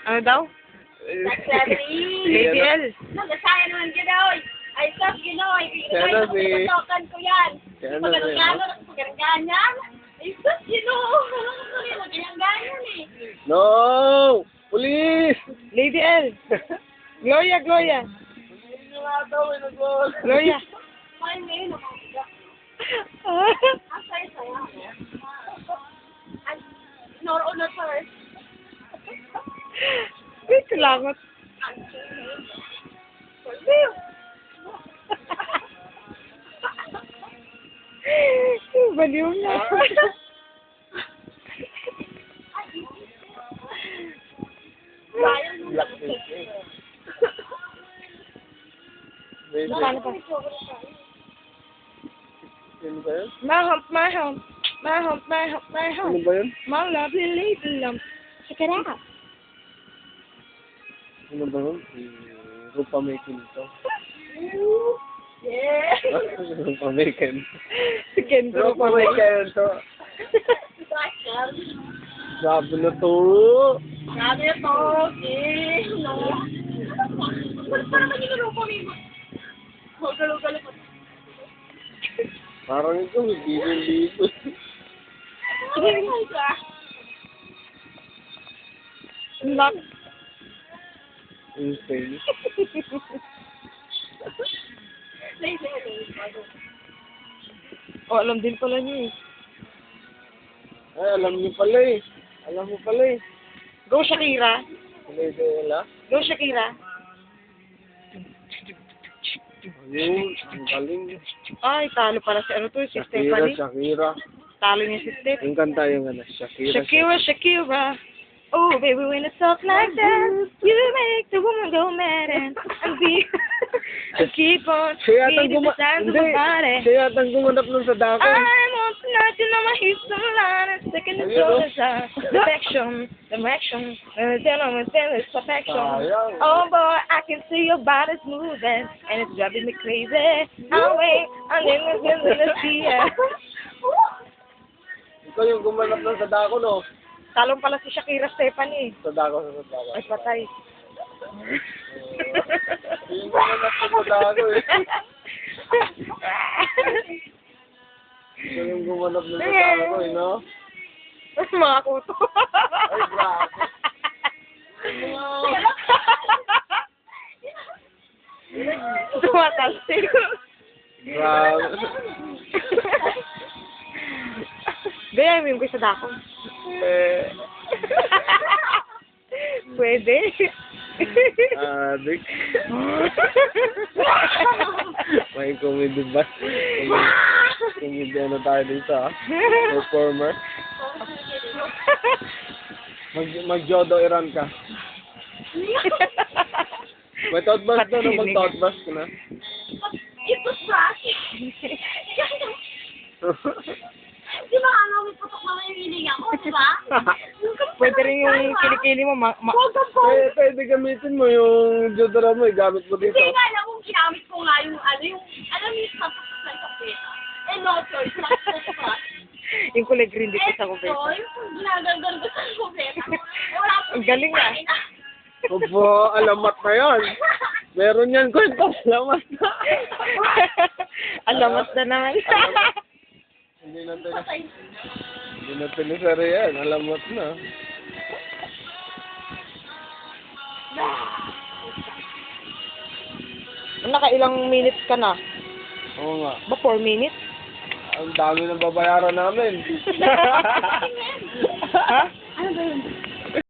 Ano daw? Lady L. Nagasaya naman ginoy. Ay, sos ginoy. Sana si... Pagkatokan ko yan. Sana si... Pagkatokan. Ay, sos ginoy. Magkayang-ganyan eh. No! Police! Lady L. Gloria. Police yung nga daw, nag-gol. Gloria. Ay, may lumaga. Ang saya-saya. Ay, nor-unod first. Ay, salamat. Baliw na. Blackpink eh. Baby. Ano pa? Sino ba yun? My hump. Sino ba yun? My lovely lady lump. Check it out. Sino ba yun? Si Rupa Mekin to. Yeah. Rupa Mekin. Si Kendo Rupa Mekin to. Sabi na to. Sabi ito, no. Ano pa naman yung lupa mo? Galo-galo pa. Parang ito, hindi. Lock. Insane. Oh, alam din pala niyo eh. Ay, alam niyo pala eh. Alam mo pala eh. Go Shakira. Lady Ella. Go Shakira. Ayun, ang galing. Ay, talo pala si ano to, si Shakira, Stephanie. Shakira. Talo niya si Steph. Yung kanta yung ano, Shakira. Shakira. Oh, baby, when you talk like that, you make the woman go mad and be keep on beating the sound of my body. Siya yatang gumanap nun sa dako. I'm on tonight, you know my hips are line and second the shoulders are direction, then I'm in this perfection. Oh boy, I can see your body's moving and it's driving me crazy. I'm wait, I'm in the sea. Ikaw yung gumanap nun sa dako, no? Talong pala si Shakira Stephanie. Sa dako. Ay, patay. Yung gumanap nun sa dako eh. Ikaw yung gumanap nun sa dako eh, no? Mga kuto. Ay, grabe. Tumatalsik. Grabe. Gaya mo yung sa dako. Pwede. Adik. May comedy ba? Comedy ano tayo dito ah? Performer. Mag-jodo Iran ka. May thought bus na, mag-thought bus ka na. Ito trash. Di ba ano, may putok na may hiling ako, di ba? Pwede rin yung kilikili mo. Pwede gamitin mo yung jodora mo, gamit mo dito. Hindi nga alam kung ginamit ko nga yung alam yung sapak sa kapeta. Eh no choice, Yung kulay green dito sa kubeta. yung ginagagal ko sa kapeta. Wala po. Ang galing ah. Opo, alamat na yan. Meron yan kwento, alamat na. Alamat na naman. Hindi na tinisari yan, alamat na. Nakailang minutes ka na? Oo nga. Ba 4 minutes? Ang dami ng babayaran namin. Ha? Ano ba yun?